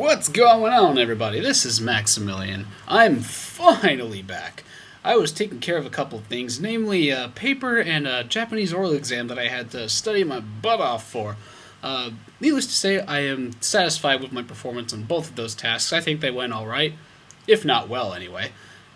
What's going on, everybody? This is Maximilian. I'm finally back. I was taking care of a couple of things, namely a paper and a Japanese oral exam that I had to study my butt off for. Needless to say, I am satisfied with my performance on both of those tasks. I think they went alright, if not well anyway.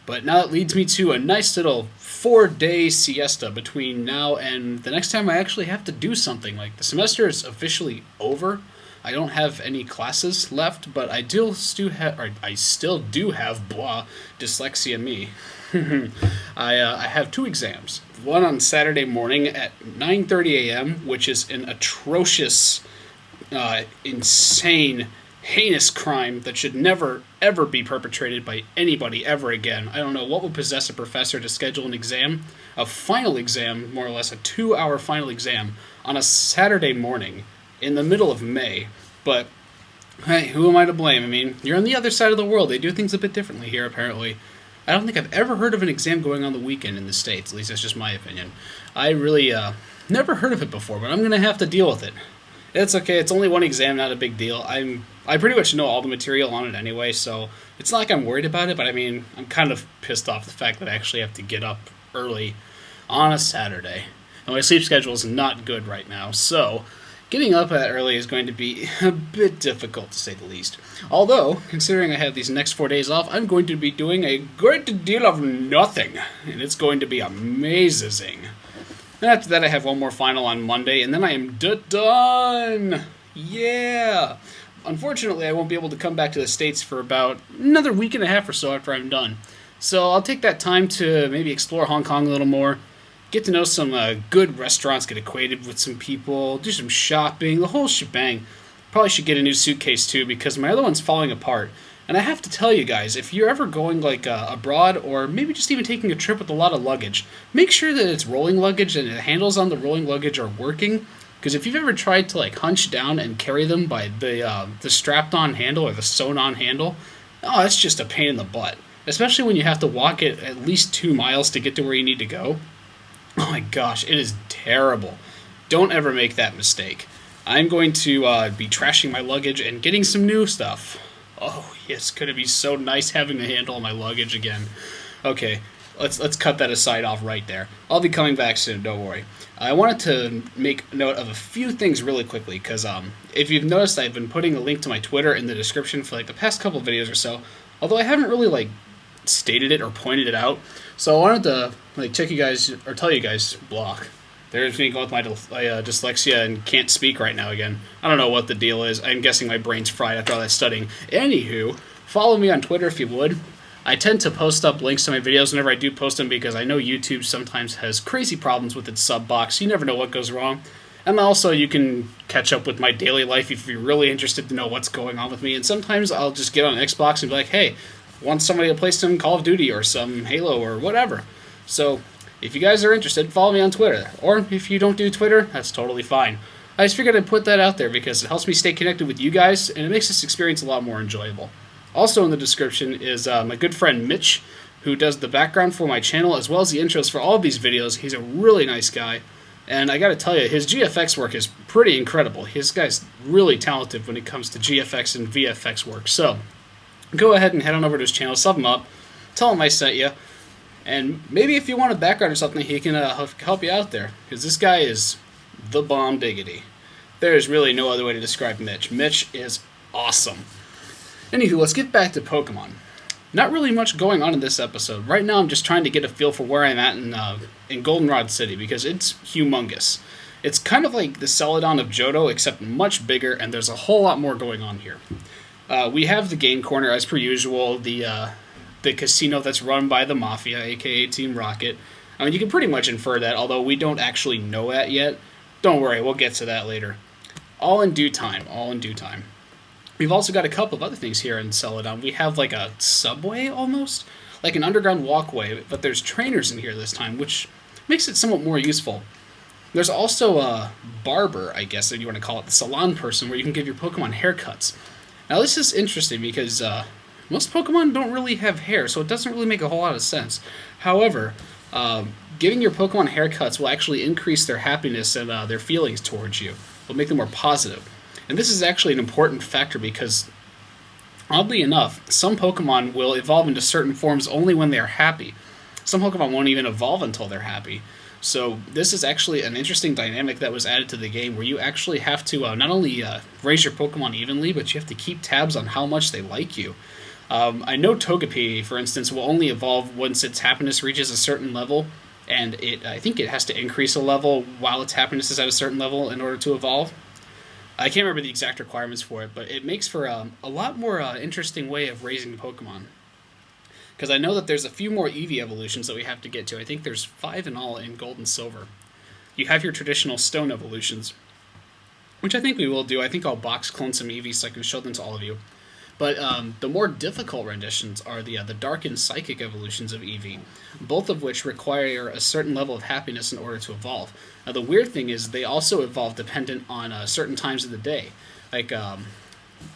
But now it leads me to a nice little 4-day siesta between now and the next time I actually have to do something. Like, the semester is officially over. I don't have any classes left, but I still do have dyslexia me. I have 2 exams. One on Saturday morning at 9:30 a.m., which is an atrocious, insane, heinous crime that should never, ever be perpetrated by anybody ever again. I don't know what would possess a professor to schedule an exam, a final exam, more or less a 2-hour final exam, on a Saturday morning in the middle of May. But hey, who am I to blame? I mean, you're on the other side of the world. They do things a bit differently here, apparently. I don't think I've ever heard of an exam going on the weekend in the States. At least that's just my opinion. I really never heard of it before, but I'm going to have to deal with it. It's okay. It's only one exam, not a big deal. I pretty much know all the material on it anyway, so it's not like I'm worried about it, but I mean, I'm kind of pissed off the fact that I actually have to get up early on a Saturday. And my sleep schedule is not good right now, so getting up that early is going to be a bit difficult, to say the least. Although, considering I have these next 4 days off, I'm going to be doing a great deal of nothing, and it's going to be amazing. And after that, I have one more final on Monday, and then I am done! Yeah! Unfortunately, I won't be able to come back to the States for about another week and a half or so after I'm done. So I'll take that time to maybe explore Hong Kong a little more, get to know some good restaurants, get acquainted with some people, do some shopping, the whole shebang. Probably should get a new suitcase too, because my other one's falling apart. And I have to tell you guys, if you're ever going abroad, or maybe just even taking a trip with a lot of luggage, make sure that it's rolling luggage and the handles on the rolling luggage are working. Because if you've ever tried to hunch down and carry them by the strapped-on handle or the sewn-on handle, oh, that's just a pain in the butt. Especially when you have to walk it at least 2 miles to get to where you need to go. Oh my gosh, it is terrible. Don't ever make that mistake. I'm going to be trashing my luggage and getting some new stuff. Oh, yes, could it be so nice having the handle on my luggage again. Okay, let's cut that aside off right there. I'll be coming back soon, don't worry. I wanted to make note of a few things really quickly, because if you've noticed, I've been putting a link to my Twitter in the description for the past couple of videos or so, although I haven't really stated it or pointed it out. So I wanted to check you guys, or tell you guys, block. There's me going with my dyslexia and can't speak right now again. I don't know what the deal is. I'm guessing my brain's fried after all that studying. Anywho, follow me on Twitter if you would. I tend to post up links to my videos whenever I do post them, because I know YouTube sometimes has crazy problems with its sub box. You never know what goes wrong. And also, you can catch up with my daily life if you're really interested to know what's going on with me. And sometimes I'll just get on Xbox and be like, hey, want somebody to play some Call of Duty or some Halo or whatever. So, if you guys are interested, follow me on Twitter. Or if you don't do Twitter, that's totally fine. I just figured I'd put that out there because it helps me stay connected with you guys, and it makes this experience a lot more enjoyable. Also in the description is my good friend Mitch, who does the background for my channel as well as the intros for all of these videos. He's a really nice guy, and I gotta tell you, his GFX work is pretty incredible. This guy's really talented when it comes to GFX and VFX work. So, go ahead and head on over to his channel, sub him up, tell him I sent you, and maybe if you want a background or something, he can help you out there, because this guy is the bomb diggity. There is really no other way to describe Mitch. Mitch is awesome. Anywho, let's get back to Pokemon. Not really much going on in this episode. Right now I'm just trying to get a feel for where I'm at in Goldenrod City, because it's humongous. It's kind of like the Celadon of Johto, except much bigger, and there's a whole lot more going on here. We have the game corner, as per usual, the casino that's run by the Mafia, aka Team Rocket. I mean, you can pretty much infer that, although we don't actually know that yet. Don't worry, we'll get to that later. All in due time, all in due time. We've also got a couple of other things here in Celadon. We have a subway, almost? Like an underground walkway, but there's trainers in here this time, which makes it somewhat more useful. There's also a barber, I guess, if you want to call it, the salon person, where you can give your Pokemon haircuts. Now, this is interesting because most Pokemon don't really have hair, so it doesn't really make a whole lot of sense. However, giving your Pokemon haircuts will actually increase their happiness and their feelings towards you. It'll make them more positive. And this is actually an important factor because Oddly enough, some Pokemon will evolve into certain forms only when they are happy. Some Pokemon won't even evolve until they're happy. So this is actually an interesting dynamic that was added to the game where you actually have to not only raise your Pokemon evenly, but you have to keep tabs on how much they like you. I know Togepi, for instance, will only evolve once its happiness reaches a certain level, and I think it has to increase a level while its happiness is at a certain level in order to evolve. I can't remember the exact requirements for it, but it makes for a lot more interesting way of raising Pokemon. Because I know that there's a few more Eevee evolutions that we have to get to. I think there's 5 in all in Gold and Silver. You have your traditional Stone evolutions, which I think we will do. I think I'll box clone some Eevees so I can show them to all of you. But the more difficult renditions are the Dark and Psychic evolutions of Eevee, both of which require a certain level of happiness in order to evolve. Now, the weird thing is they also evolve dependent on certain times of the day. Like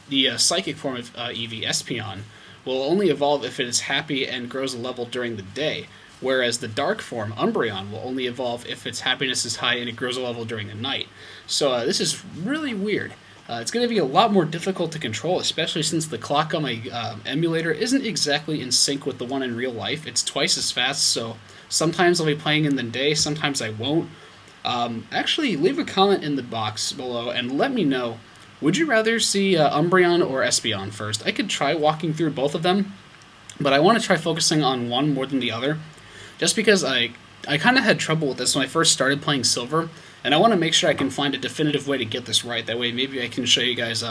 the Psychic form of Eevee, Espeon, will only evolve if it is happy and grows a level during the day, whereas the Dark form, Umbreon, will only evolve if its happiness is high and it grows a level during the night. So this is really weird. It's going to be a lot more difficult to control, especially since the clock on my emulator isn't exactly in sync with the one in real life. It's twice as fast, so sometimes I'll be playing in the day, sometimes I won't. Actually, leave a comment in the box below and let me know, would you rather see Umbreon or Espeon first? I could try walking through both of them, but I want to try focusing on one more than the other, just because I kind of had trouble with this when I first started playing Silver, and I want to make sure I can find a definitive way to get this right. That way maybe I can show you guys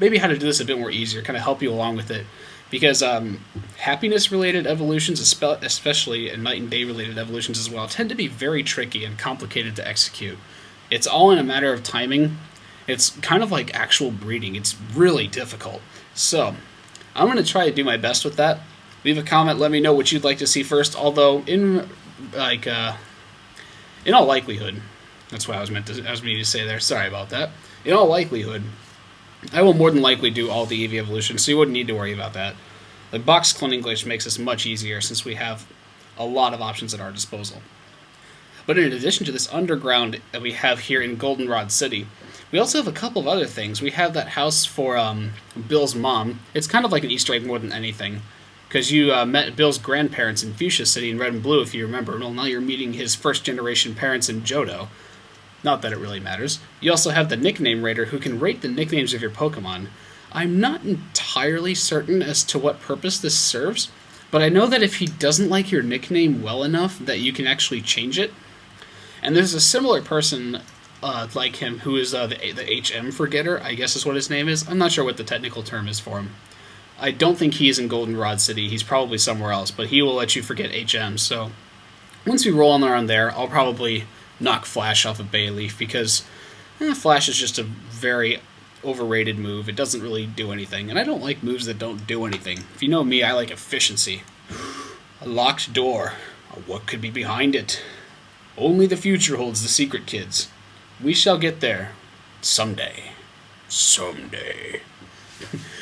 maybe how to do this a bit more easier, kind of help you along with it. Because happiness-related evolutions, especially and night and day-related evolutions as well, tend to be very tricky and complicated to execute. It's all in a matter of timing. It's kind of like actual breeding. It's really difficult. So, I'm going to try to do my best with that. Leave a comment, let me know what you'd like to see first, although in all likelihood, that's what I was meaning to say there, sorry about that. In all likelihood, I will more than likely do all the Eevee evolutions, so you wouldn't need to worry about that. The box cloning glitch makes this much easier since we have a lot of options at our disposal. But in addition to this underground that we have here in Goldenrod City, we also have a couple of other things. We have that house for Bill's mom. It's kind of like an Easter egg more than anything, because you met Bill's grandparents in Fuchsia City in Red and Blue, if you remember. Well, now you're meeting his first-generation parents in Johto. Not that it really matters. You also have the Nickname Rater, who can rate the nicknames of your Pokemon. I'm not entirely certain as to what purpose this serves, but I know that if he doesn't like your nickname well enough, that you can actually change it. And there's a similar person like him who is the HM Forgetter, I guess is what his name is. I'm not sure what the technical term is for him. I don't think he is in Goldenrod City. He's probably somewhere else, but he will let you forget HM. So once we roll on around there, I'll probably knock Flash off of Bayleaf, because Flash is just a very overrated move. It doesn't really do anything, and I don't like moves that don't do anything. If you know me, I like efficiency. A locked door. What could be behind it? Only the future holds the secret, kids. We shall get there. Someday. Someday.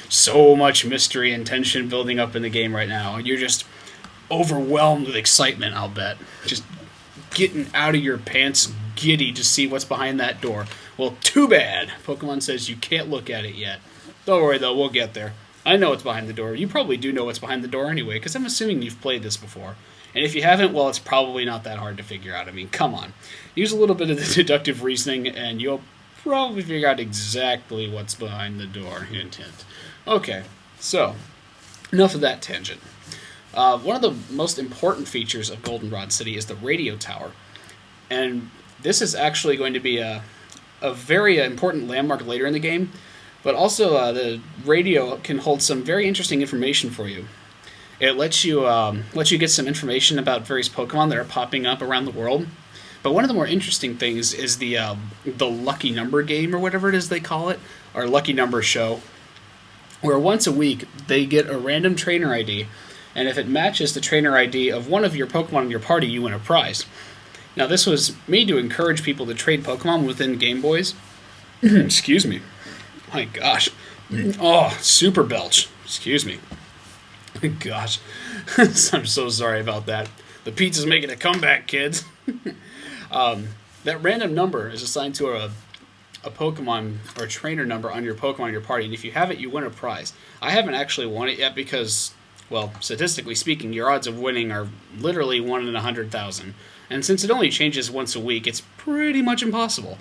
So much mystery and tension building up in the game right now. You're just overwhelmed with excitement, I'll bet. Just getting out of your pants giddy to see what's behind that door. Well, too bad. Pokemon says you can't look at it yet. Don't worry, though. We'll get there. I know what's behind the door. You probably do know what's behind the door anyway, because I'm assuming you've played this before. And if you haven't, well, it's probably not that hard to figure out. I mean, come on. Use a little bit of the deductive reasoning, and you'll probably figure out exactly what's behind the door. Hint, hint. Okay, so enough of that tangent. One of the most important features of Goldenrod City is the radio tower. And this is actually going to be a very important landmark later in the game, but also the radio can hold some very interesting information for you. It lets you get some information about various Pokemon that are popping up around the world. But one of the more interesting things is the lucky number game, or whatever it is they call it, or lucky number show, where once a week they get a random trainer ID, and if it matches the trainer ID of one of your Pokemon in your party, you win a prize. Now, this was made to encourage people to trade Pokemon within Game Boys. Excuse me. My gosh. Oh, super belch. Excuse me. My gosh. I'm so sorry about that. The pizza's making a comeback, kids. That random number is assigned to a Pokemon or trainer number on your Pokemon in your party, and if you have it, you win a prize. I haven't actually won it yet because, well, statistically speaking, your odds of winning are literally 1 in 100,000. And since it only changes once a week, it's pretty much impossible.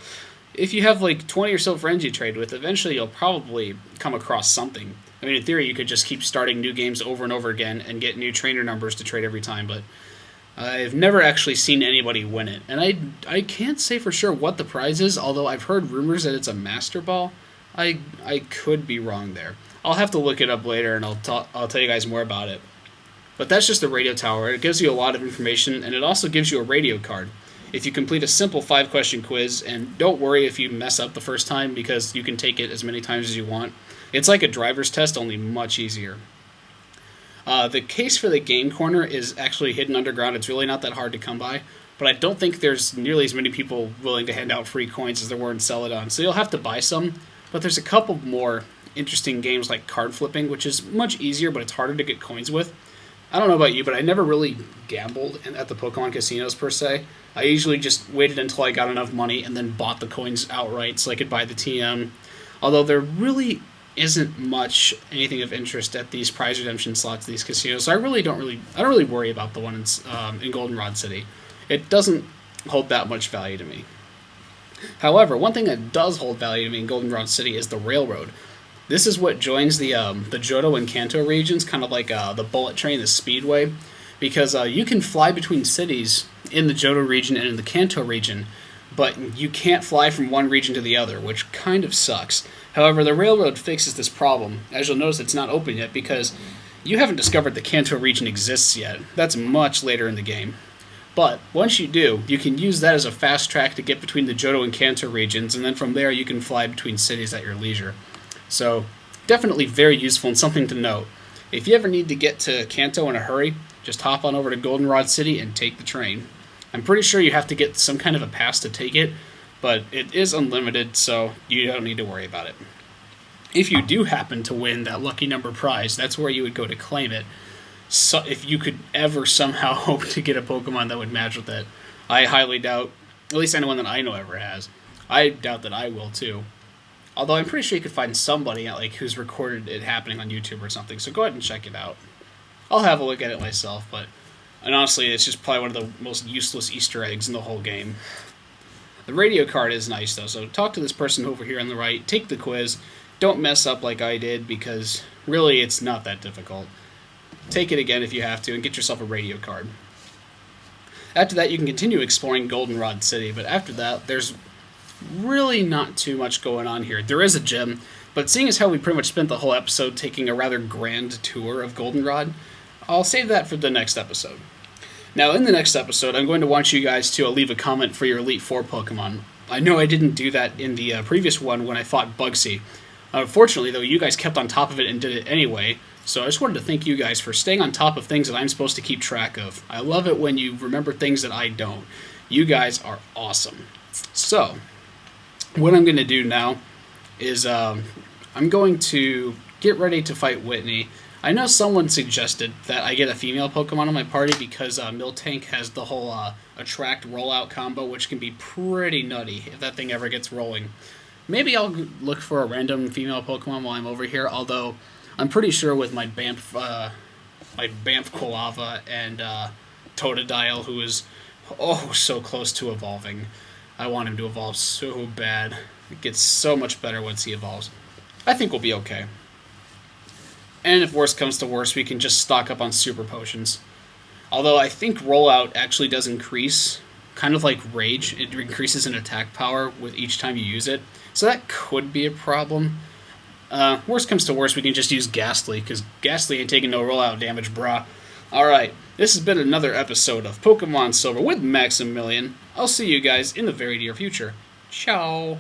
If you have like 20 or so friends you trade with, eventually you'll probably come across something. I mean, in theory, you could just keep starting new games over and over again and get new trainer numbers to trade every time, but I've never actually seen anybody win it. And I can't say for sure what the prize is, although I've heard rumors that it's a Master Ball. I could be wrong there. I'll have to look it up later, and I'll tell you guys more about it. But that's just the radio tower. It gives you a lot of information, and it also gives you a radio card. If you complete a simple 5-question quiz, and don't worry if you mess up the first time, because you can take it as many times as you want. It's like a driver's test, only much easier. The case for the game corner is actually hidden underground. It's really not that hard to come by, but I don't think there's nearly as many people willing to hand out free coins as there were in Celadon, so you'll have to buy some. But there's a couple more interesting games like card flipping, which is much easier, but it's harder to get coins with. I don't know about you, but I never really gambled at the Pokemon casinos per se. I usually just waited until I got enough money and then bought the coins outright so I could buy the TM. Although there really isn't much anything of interest at these prize redemption slots, these casinos, so I don't really worry about the one in Goldenrod City. It doesn't hold that much value to me. However, one thing that does hold value to me in Goldenrod City is the railroad. This is what joins the Johto and Kanto regions, kind of like the bullet train, the speedway, because you can fly between cities in the Johto region and in the Kanto region, but you can't fly from one region to the other, which kind of sucks. However, the railroad fixes this problem. As you'll notice, it's not open yet because you haven't discovered the Kanto region exists yet. That's much later in the game. But once you do, you can use that as a fast track to get between the Johto and Kanto regions, and then from there you can fly between cities at your leisure. So, definitely very useful and something to note. If you ever need to get to Kanto in a hurry, just hop on over to Goldenrod City and take the train. I'm pretty sure you have to get some kind of a pass to take it, but it is unlimited, so you don't need to worry about it. If you do happen to win that lucky number prize, that's where you would go to claim it. So if you could ever somehow hope to get a Pokemon that would match with it, I highly doubt, at least anyone that I know ever has. I doubt that I will too. Although I'm pretty sure you could find somebody who's recorded it happening on YouTube or something, so go ahead and check it out. I'll have a look at it myself, and honestly, it's just probably one of the most useless Easter eggs in the whole game. The radio card is nice though, so talk to this person over here on the right, take the quiz, don't mess up like I did, because really it's not that difficult. Take it again if you have to, and get yourself a radio card. After that, you can continue exploring Goldenrod City, but after that, there's really not too much going on here. There is a gym, but seeing as how we pretty much spent the whole episode taking a rather grand tour of Goldenrod, I'll save that for the next episode. Now, in the next episode, I'm going to want you guys to leave a comment for your Elite Four Pokemon. I know I didn't do that in the previous one when I fought Bugsy. Unfortunately, though, you guys kept on top of it and did it anyway, so I just wanted to thank you guys for staying on top of things that I'm supposed to keep track of. I love it when you remember things that I don't. You guys are awesome. So, what I'm going to do now is I'm going to get ready to fight Whitney. I know someone suggested that I get a female Pokemon on my party because Miltank has the whole attract rollout combo, which can be pretty nutty if that thing ever gets rolling. Maybe I'll look for a random female Pokemon while I'm over here, although I'm pretty sure with my Banff Quilava and Totodile, who is so close to evolving. I want him to evolve so bad. It gets so much better once he evolves. I think we'll be okay. And if worse comes to worse, we can just stock up on super potions. Although I think rollout actually does increase, kind of like Rage. It increases in attack power with each time you use it. So that could be a problem. Worst comes to worst, we can just use Ghastly, because Ghastly ain't taking no rollout damage, brah. Alright, this has been another episode of Pokemon Silver with Maximilian. I'll see you guys in the very near future. Ciao!